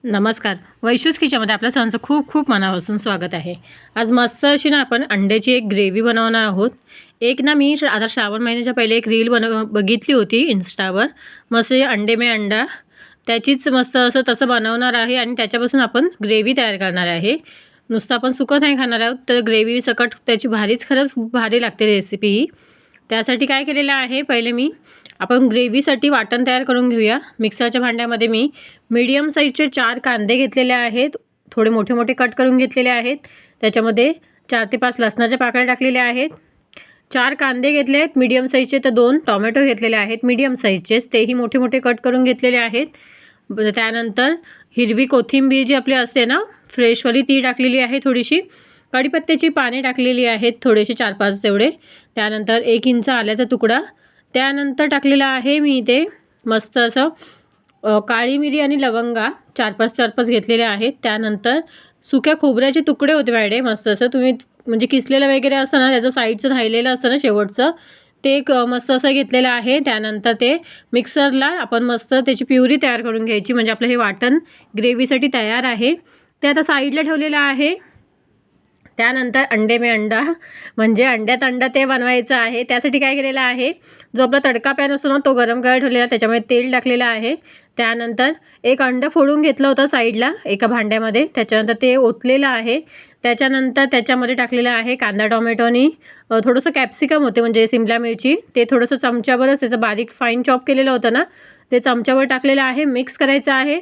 नमस्कार. वैशूज किचनमध्ये आपल्या सर्वांचं खूप खूप मनापासून स्वागत आहे. आज मस्त अशी ना आपण अंड्याची एक ग्रेव्ही बनवणार आहोत. एक ना मी आता श्रावण महिन्याच्या पहिले एक रील बघितली होती इन्स्टावर. मस्त अंडे में अंडा त्याचीच मस्त असं तसं बनवणार आहे आणि त्याच्यापासून आपण ग्रेव्ही तयार करणार आहे. नुसतं आपण सुकं नाही खाणार आहोत, तर ग्रेव्ही सकट त्याची खरंच भारी लागते रेसिपी ही. त्यासाठी काय केलेलं आहे, पहिले आपण ग्रेव्हीसाठी वाटण तयार करून घेऊया. मिक्सरच्या भांड्यामध्ये मी मीडियम साईजचे 4 कांदे घेतलेले आहेत. थोडे मोठे मोठे कट करून घेतलेले आहेत. त्याच्यामध्ये 4 ते 5 लसणाच्या पाकळ्या टाकलेल्या आहेत. 4 कांदे घेतले आहेत मीडियम साईजचे. तर 2 टोमॅटो घेतलेले आहेत मीडियम साईजचेच, तेही मोठे मोठे कट करून घेतलेले आहेत. त्यानंतर हिरवी कोथिंबीर जी आपली असते ना फ्रेशवाली, ती टाकलेली आहे थोडीशी. कढीपत्त्याची पाने टाकलेली आहेत थोडेसे 4-5 तेवढे. त्यानंतर 1 इंच आल्याचा तुकडा. त्यानंतर टाकलेला आहे मी इथे मस्त असं काळी मिरी आणि लवंगा 4-5 घेतलेल्या आहेत. त्यानंतर सुक्या खोबऱ्याचे तुकडे होते माझ्याकडे मस्त असं. तुम्ही म्हणजे किसलेलं वगैरे असतं ना, त्याचं साईडचं राहिलेलं असतं ना शेवटचं, ते एक मस्त असं घेतलेलं आहे. त्यानंतर ते मिक्सरला आपण मस्त त्याची प्युरी तयार करून घ्यायची, म्हणजे आपलं हे वाटण ग्रेव्हीसाठी तयार आहे. ते आता साईडला ठेवलेलं आहे. त्यानंतर अंडे में अंडा म्हणजे अंड्यात अंडा ते बनवायचं आहे. त्यासाठी काय केलेलं आहे, जो आपला तडका पॅन असतो ना तो गरम करायला ठेवलेला, त्याच्यामध्ये तेल टाकलेलं आहे. त्यानंतर एक अंडं फोडून घेतलं होतं साईडला एका भांड्यामध्ये, त्याच्यानंतर ते ओतलेलं आहे. त्याच्यानंतर त्याच्यामध्ये टाकलेलं आहे कांदा टोमॅटो आणि थोडंसं कॅप्सिकम होते म्हणजे सिमला मिरची, ते थोडंसं चमच्यावरच त्याचं बारीक फाईन चॉप केलेलं होतं ना, ते चमच्यावर टाकलेलं आहे. मिक्स करायचं आहे.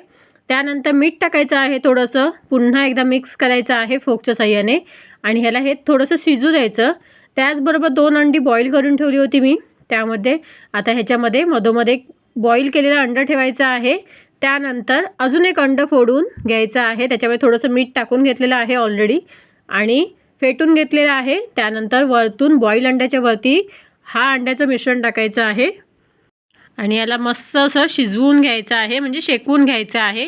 त्यानंतर मीठ टाकायचं आहे थोडंसं, पुन्हा एकदा मिक्स करायचं आहे फोकच्या साह्याने आणि ह्याला हे थोडंसं शिजू द्यायचं. त्याचबरोबर 2 अंडी बॉईल करून ठेवली होती मी. त्यामध्ये आता ह्याच्यामध्ये मधोमध एक बॉईल केलेलं अंडं ठेवायचं आहे. त्यानंतर अजून एक अंडं फोडून घ्यायचं आहे. त्याच्यामध्ये थोडंसं मीठ टाकून घेतलेलं आहे ऑलरेडी आणि फेटून घेतलेलं आहे. त्यानंतर वरतून बॉईल अंड्याच्या वरती हा अंड्याचं मिश्रण टाकायचं आहे आणि याला मस्त असं शिजवून घ्यायचं आहे, म्हणजे शेकवून घ्यायचं आहे.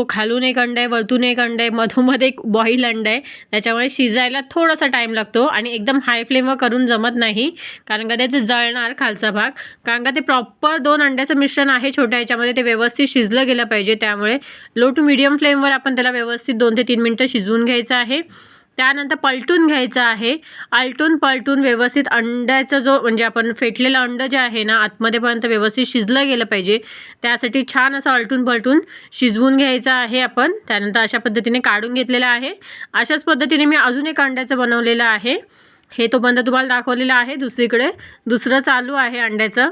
खालून एक अंडं आहे, वरतून एक अंडं आहे, मधोमध एक बॉईल अंडं आहे. त्याच्यामुळे शिजायला थोडासा टाईम लागतो आणि एकदम हाय फ्लेमवर करून जमत नाही, कारण का त्याचं जळणार खालचा भाग. कारण का ते प्रॉपर 2 अंड्याचं मिश्रण आहे छोट्या ह्याच्यामध्ये, ते व्यवस्थित शिजलं गेलं पाहिजे. त्यामुळे लो टू मीडियम फ्लेमवर आपण त्याला व्यवस्थित 2 ते 3 मिनटं शिजवून घ्यायचं आहे. त्यानंतर पलटून घ्यायचं आहे. आलटून पलटून व्यवस्थित अंड्याचा जो म्हणजे आपण फेटलेलं अंडं जे आहे ना आतमध्येपर्यंत व्यवस्थित शिजलं गेलं पाहिजे, त्यासाठी छान असं आलटून पलटून शिजवून घ्यायचं आहे आपण. त्यानंतर अशा पद्धतीने काढून घेतलेलं आहे. अशाच पद्धतीने मी अजून एक अंड्याचं बनवलेलं आहे. हे तो बंद तुम्हाला दाखवलेला आहे. दुसरीकडे दुसरं चालू आहे अंड्याचं.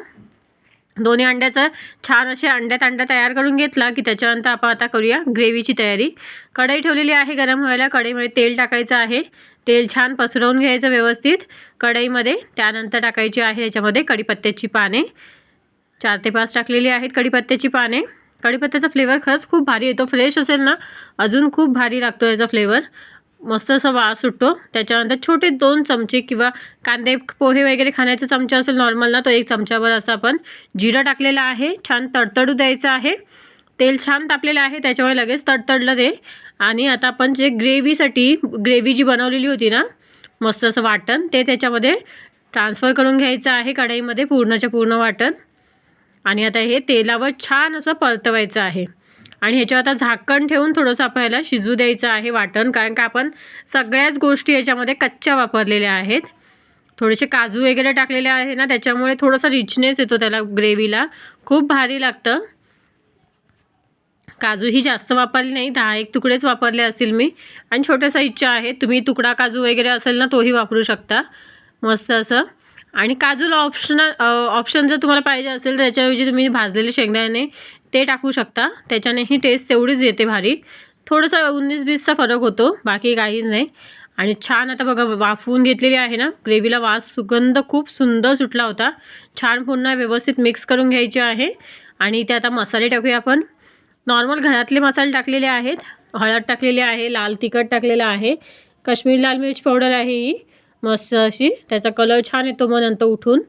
दोन्ही अंड्याचं छान असे अंड्यात अंडा तयार करून घेतला की त्याच्यानंतर आपण आता करूया ग्रेव्हीची तयारी. कढई ठेवलेली आहे गरम व्हायला. कढईमध्ये तेल टाकायचं आहे. तेल छान पसरवून घ्यायचं व्यवस्थित कढईमध्ये. त्यानंतर टाकायची आहे याच्यामध्ये कढीपत्त्याची पाने. 4 ते 5 टाकलेली आहेत कढीपत्त्याची पाने. कढीपत्त्याचा फ्लेवर खरंच खूप भारी येतो. फ्रेश असेल ना अजून खूप भारी लागतो याचा फ्लेवर. मस्त असा वास सुटतो. त्याच्यानंतर छोटे 2 चमचे किंवा कांदे पोहे वगैरे खाण्याचा चमचा असेल नॉर्मल ना, तो 1 चमच्यावर असं आपण जिरं टाकलेलं आहे. छान तडतडू द्यायचं आहे. तेल छान तापलेलं आहे, त्याच्यामुळे लगेच तडतडलं ते. आणि आता आपण जे ग्रेव्ही जी बनवलेली होती ना मस्त असं वाटण, ते त्याच्यामध्ये ट्रान्सफर करून घ्यायचं आहे कढईमध्ये पूर्णच्या पूर्ण वाटण. आणि आता हे तेलावर छान असं परतवायचं आहे आणि ह्याच्यावर आता झाकण ठेवून थोडंसं आपल्याला शिजू द्यायचं आहे वाटण, कारण का आपण सगळ्याच गोष्टी याच्यामध्ये कच्च्या वापरलेल्या आहेत. थोडेसे काजू वगैरे टाकलेले आहे ना, त्याच्यामुळे थोडासा रिचनेस येतो त्याला ग्रेव्हीला, खूप भारी लागतं. काजूही जास्त वापरले नाही, 10-1 तुकडेच वापरले असतील मी आणि छोट्या साईजचे आहेत. तुम्ही तुकडा काजू वगैरे असेल ना तोही वापरू शकता मस्त असं. आणि काजूला ऑप्शन जर तुम्हाला पाहिजे असेल तर त्याच्याऐवजी तुम्ही भाजलेले शेंगदाणे ते टाकू शकता. त्याच्यानेही टेस्ट तेवढीच येते भारी. थोडंसं 19-20चा फरक होतो, बाकी काहीच नाही. आणि छान आता बघा वाफवून घेतलेली आहे ना ग्रेव्हीला, सुगंध खूप सुंदर सुटला होता. छान पुन्हा व्यवस्थित मिक्स करून घ्यायचे आहे. आणि इथे आता मसाले टाकूया आपण. नॉर्मल घरातले मसाले टाकलेले आहेत. हळद टाकलेली आहे, लाल तिखट टाकलेलं आहे, काश्मीरी लाल मिरची पावडर आहे ही मस्त अशी, त्याचा कलर छान येतो मग नंतर उठून.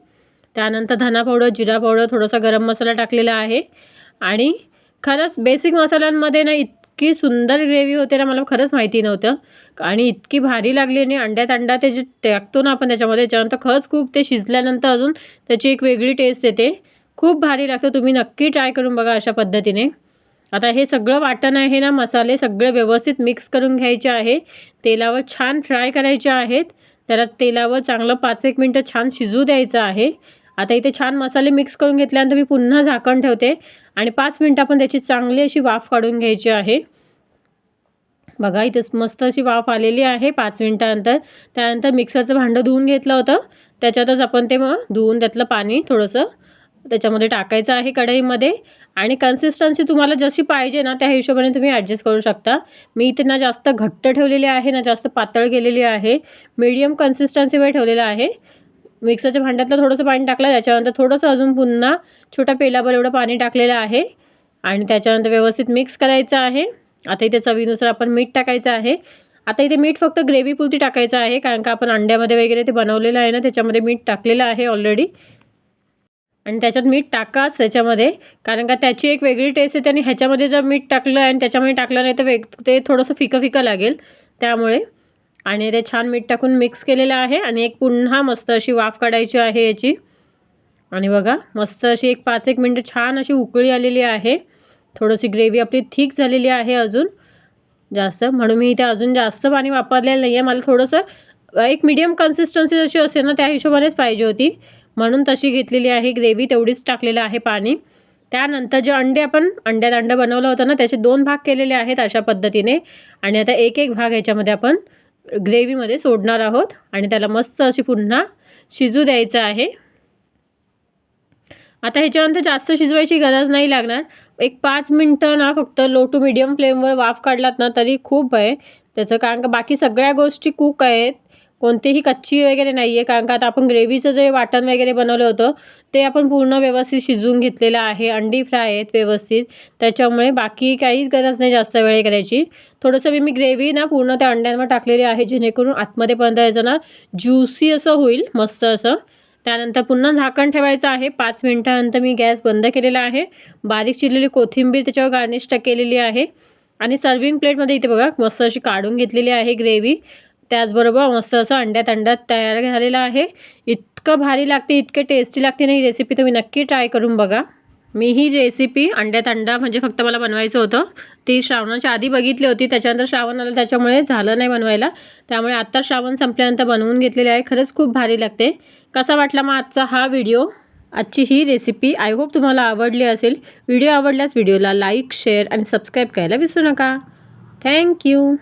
त्यानंतर धना पावडर, जिरा पावडर, थोडासा गरम मसाला टाकलेला आहे. आणि खरंच बेसिक मसाल्यांमध्ये ना इतकी सुंदर ग्रेव्ही होते ना, मला खरंच माहिती नव्हतं आणि इतकी भारी लागली. आणि अंड्यात अंडा ते जे टाकतो ना आपण त्याच्यामध्ये, त्याच्यानंतर खरंच खूप ते शिजल्यानंतर अजून त्याची एक वेगळी टेस्ट येते, खूप भारी लागतं. तुम्ही नक्की ट्राय करून बघा अशा पद्धतीने. आता हे सगळं वाटण आहे ना, मसाले सगळे व्यवस्थित मिक्स करून घ्यायचे आहे. तेलावर छान फ्राय करायचे आहेत. त्याला तेलावर चांगलं 5-1 मिनिटं छान शिजू द्यायचं आहे. आता इथे छान मसाले मिक्स करून घेतल्यानंतर मी पुन्हा झाकण ठेवते आणि 5 मिनिटं आपण त्याची चांगली अशी वाफ काढून घ्यायची आहे. बघा इथे मस्त अशी वाफ आलेली आहे 5 मिनिटानंतर. त्यानंतर मिक्सरचं भांडं धुवून घेतलं होतं. त्याच्यातच आपण ते मग धुवून त्यातलं पाणी थोडंसं त्याच्यामध्ये टाकायचं आहे कढईमध्ये आणि कन्सिस्टन्सी तुम्हाला जशी पाहिजे ना त्या हिशोबाने तुम्ही ॲडजस्ट करू शकता. मी इथे ना जास्त घट्ट ठेवलेली आहे ना जास्त पातळ केलेली आहे. मीडियम कन्सिस्टन्सीवर ठेवलेलं आहे. मिक्सरच्या भांड्यातलं थोडंसं पाणी टाकलं, त्याच्यानंतर थोडंसं अजून पुन्हा छोट्या पेल्याभर एवढं पाणी टाकलेलं आहे आणि त्याच्यानंतर व्यवस्थित मिक्स करायचं आहे. आता इथे चवीनुसार आपण मीठ टाकायचं आहे. आता इथे मीठ फक्त ग्रेव्हीपुरती टाकायचं आहे, कारण का आपण अंड्यामध्ये वगैरे ते बनवलेलं आहे ना, त्याच्यामध्ये मीठ टाकलेलं आहे ऑलरेडी. आणि त्याच्यात मीठ टाकाच त्याच्यामध्ये, कारण का त्याची एक वेगळी टेस्ट येते आणि ह्याच्यामध्ये जर मीठ टाकलं आणि त्याच्यामध्ये टाकलं नाही तर ते थोडंसं फिकं फिकं लागेल त्यामुळे. आणि ते छान मीठ टाकून मिक्स केलेलं आहे आणि एक पुन्हा मस्त अशी वाफ काढायची आहे याची. आणि बघा मस्त अशी एक 5-1 मिनिटं छान अशी उकळी आलेली आहे. थोडीशी ग्रेव्ही आपली थिक झालेली आहे अजून जास्त, म्हणून मी इथे अजून जास्त पाणी वापरलेलं नाही आहे. मला थोडंसं एक मीडियम कन्सिस्टन्सी जशी असते ना त्या हिशोबानेच पाहिजे होती, म्हणून तशी घेतलेली आहे ग्रेव्ही. तेवढीच टाकलेलं आहे पाणी. त्यानंतर जे आपण अंड्यात अंडं बनवलं होतं ना त्याचे 2 भाग केलेले आहेत अशा पद्धतीने. आणि आता एक भाग ह्याच्यामध्ये आपण ग्रेव्हीमध्ये सोडणार आहोत आणि त्याला मस्त अशी पुन्हा शिजू द्यायचं आहे. आता ह्याच्यानंतर जास्त शिजवायची गरज नाही लागणार. एक 5 मिनिटं ना फक्त लो टू मीडियम फ्लेमवर वाफ काढलात ना तरी खूप आहे त्याचं, कारण का बाकी सगळ्या गोष्टी कुक आहेत, कोणतीही कच्ची वगैरे नाही आहे. कारण का आता आपण ग्रेव्हीचं जे वाटण वगैरे बनवलं होतं ते आपण पूर्ण व्यवस्थित शिजवून घेतलेलं आहे. अंडी फ्राय आहेत व्यवस्थित, त्याच्यामुळे बाकी काहीच गरज नाही जास्त वेळ करायची. थोडंसं मी ग्रेव्ही ना पूर्ण त्या अंड्यांवर टाकलेली आहे, जेणेकरून आतमध्ये पर्यंत याचं ना ज्युसी असं होईल मस्त असं. त्यानंतर पुन्हा झाकण ठेवायचं आहे. 5 मिनिटानंतर मी गॅस बंद केलेला आहे. बारीक चिरलेली कोथिंबीर त्याच्यावर गार्निश केलेली आहे आणि सर्विंग प्लेटमध्ये इथे बघा मस्त अशी काढून घेतलेली आहे ग्रेव्ही. त्याचबरोबर मस्त असं अंड्यात तयार झालेलं आहे. इतकं भारी लागते, इतके टेस्टी लागते ना ही रेसिपी, तुम्ही नक्की ट्राय करून बघा. मी ही रेसिपी अंड्यात अंडा म्हणजे फक्त मला बनवायचं होतं, ती श्रावणाच्या आधी बघितली होती. त्याच्यानंतर श्रावण आलं त्याच्यामुळे झालं नाही बनवायला, त्यामुळे आत्ता श्रावण संपल्यानंतर बनवून घेतलेली आहे. खरंच खूप भारी लागते. कसा वाटला मग आजचा हा व्हिडिओ, आजची ही रेसिपी? आय होप तुम्हाला आवडली असेल. व्हिडिओ आवडल्यास व्हिडिओला लाईक, शेअर आणि सबस्क्राईब करायला विसरू नका. थँक्यू.